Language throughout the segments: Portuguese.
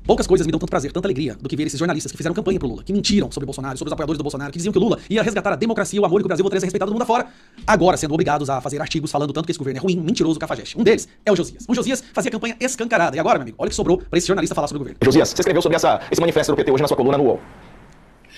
Poucas coisas me dão tanto prazer, tanta alegria, do que ver esses jornalistas que fizeram campanha pro Lula, que mentiram sobre o Bolsonaro, sobre os apoiadores do Bolsonaro, que diziam que o Lula ia resgatar a democracia, o amor e que o Brasil voltaria a ser respeitado do mundo afora, agora sendo obrigados a fazer artigos falando tanto que esse governo é ruim, mentiroso, cafajeste. Um deles é o Josias. O Josias fazia campanha escancarada. E agora, meu amigo, olha o que sobrou pra esse jornalista falar sobre o governo. Josias, você escreveu sobre esse manifesto do PT hoje na sua coluna no UOL.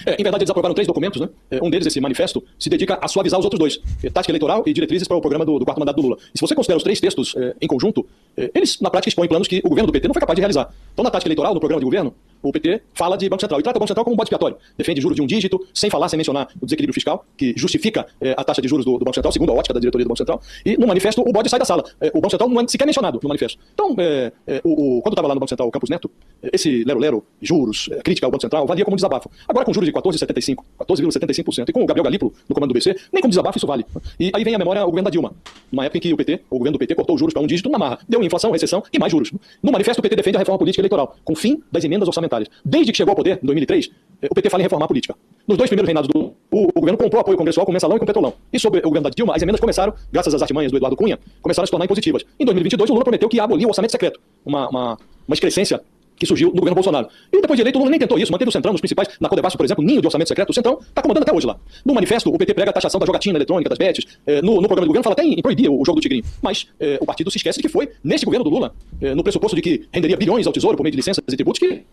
Em verdade, eles aprovaram 3 documentos, né? Um deles, esse manifesto, se dedica a suavizar os outros 2. Tática eleitoral e diretrizes para o programa do quarto mandato do Lula. E se você considera os 3 textos em conjunto, eles, na prática, expõem planos que o governo do PT não foi capaz de realizar. Então, na tática eleitoral, no programa de governo, o PT fala de Banco Central e trata o Banco Central como um bode expiatório. Defende juros de um dígito, sem falar, sem mencionar o desequilíbrio fiscal, que justifica a taxa de juros do Banco Central, segundo a ótica da diretoria do Banco Central. E no manifesto, o bode sai da sala. O Banco Central não é sequer mencionado no manifesto. Então, quando estava lá no Banco Central o Campos Neto, esse lero-lero, juros, crítica ao Banco Central, valia como um desabafo. Agora, com juros de 14,75%, e com o Gabriel Galípolo no comando do BC, nem como desabafo isso vale. E aí vem à memória o governo da Dilma, numa época em que o governo do PT cortou os juros para um dígito na marra. Deu inflação, recessão e mais juros. No manifesto, o PT defende a reforma política eleitoral, com fim das emendas orçamentárias. Desde que chegou ao poder, em 2003, o PT fala em reformar a política. Nos 2 primeiros reinados o governo comprou apoio congressual com mensalão e com petrolão. E sobre o governo da Dilma, as emendas começaram, graças às artimanhas do Eduardo Cunha, começaram a se tornar impositivas. Em 2022, o Lula prometeu que ia abolir o orçamento secreto. Uma excrescência que surgiu no governo Bolsonaro. E depois de eleito, o Lula nem tentou isso, manteve o Centrão nos principais, na Codevasf, por exemplo, ninho de orçamento secreto, o Centrão está comandando até hoje lá. No manifesto, o PT prega a taxação da jogatina eletrônica, das bets, no programa do governo fala até em proibir o jogo do Tigrinho. Mas o partido se esquece de que foi nesse governo do Lula, no pressuposto de que renderia bilhões ao Tesouro por meio de licenças e tributos, que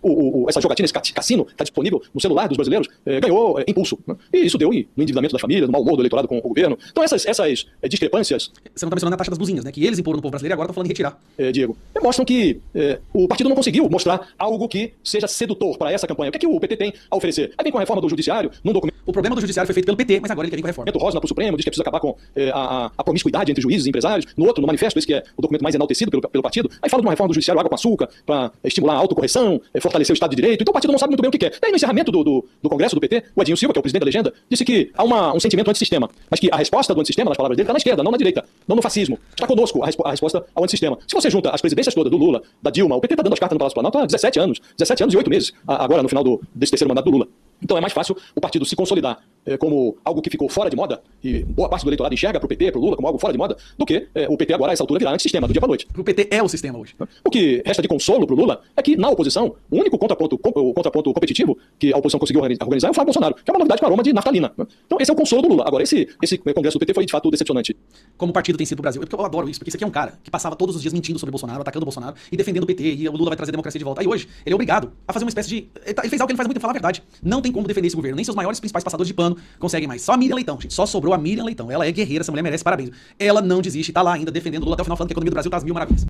essa jogatina, esse cassino, está disponível no celular dos brasileiros, ganhou impulso. Né? E isso deu no endividamento das famílias, no mau humor do eleitorado com o governo. Então essas discrepâncias... Você não está mencionando a taxa das buzinhas, né? Que eles imporam no povo brasileiro e agora estão falando em retirar. Diego, mostram que o partido não conseguiu mostrar algo que seja sedutor para essa campanha. O que é que o PT tem a oferecer? Aí vem com a reforma do judiciário, num documento... O problema do judiciário foi feito pelo PT, mas agora ele quer vir com a reforma. Rosna para o Supremo, diz que é preciso acabar com a promiscuidade entre juízes e empresários. No outro, no manifesto, esse que é o documento mais enaltecido pelo partido, aí fala de uma reforma do judiciário, água com açúcar, para estimular a autocorreção, fortalecer o Estado de Direito. Então o partido não sabe muito bem o que quer. Daí no encerramento do Congresso do PT, o Edinho Silva, que é o presidente da legenda, disse que há um sentimento antissistema, mas que a resposta do antissistema, nas palavras dele, está na esquerda, não na direita, não no fascismo. Está conosco a resposta ao antissistema. Se você junta as presidências todas do Lula, da Dilma, o PT está dando as cartas no Palácio Planalto há 17 anos e 8 meses, agora no final desse terceiro mandato do Lula. Então é mais fácil o partido se consolidar como algo que ficou fora de moda, e boa parte do eleitorado enxerga pro PT, pro Lula, como algo fora de moda, do que o PT agora, a essa altura, virar antissistema, do dia pra noite. O PT é o sistema hoje. O que resta de consolo pro Lula é que, na oposição, o único contraponto competitivo que a oposição conseguiu organizar é o Flávio Bolsonaro, que é uma novidade com aroma de naftalina. Então esse é o consolo do Lula. Agora, esse congresso do PT foi, de fato, decepcionante. Como o partido tem sido pro Brasil. É porque eu adoro isso, porque isso aqui é um cara que passava todos os dias mentindo sobre o Bolsonaro, atacando o Bolsonaro e defendendo o PT, e o Lula vai trazer a democracia de volta. Aí hoje, ele é obrigado a fazer uma espécie de... Ele fez algo que ele faz muito, falar a verdade. Não tem como defender esse governo, nem seus maiores principais passadores de pano conseguem mais. Só a Miriam Leitão, gente. Só sobrou a Miriam Leitão. Ela é guerreira, essa mulher merece parabéns. Ela não desiste, tá lá ainda defendendo o Lula até o final, falando que a economia do Brasil tá às mil maravilhas.